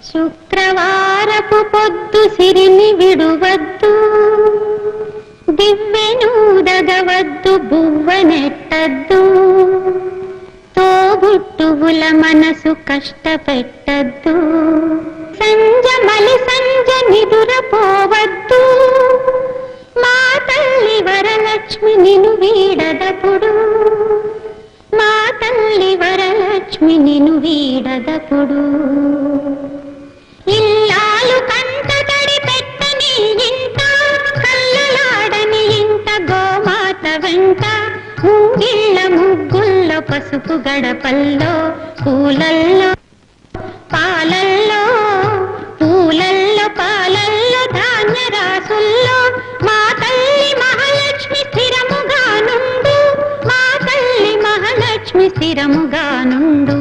శుక్రవారపు పొద్దు సిరిని విడువద్దు, దివ్వెనూదగవద్దు, బువ్వనెట్టద్దు, తోబుట్టువుల మనసు కష్టపెట్టద్దు, సంజమలి సంజ నిదురపోవద్దు, మా తల్లి వరలక్ష్మి నిను వీడదపుడు, మా తల్లి వరలక్ష్మి నిను వీడదపుడు. ఇల్లాలు కంట తడి పెట్టని ఇంట, కళ్ళలాడని ఇంట, గోమాత వెంట, ముంగిళ్ళ ముగ్గుల్లో, పసుపు గడపల్లో, పూలల్లో పాలల్లో, పూలల్లో పాలల్లో, ధాన్య రాసుల్లో, మా తల్లి మహాలక్ష్మి స్థిరముగా నుండు, మా తల్లి మహాలక్ష్మి స్థిరముగా నుండు.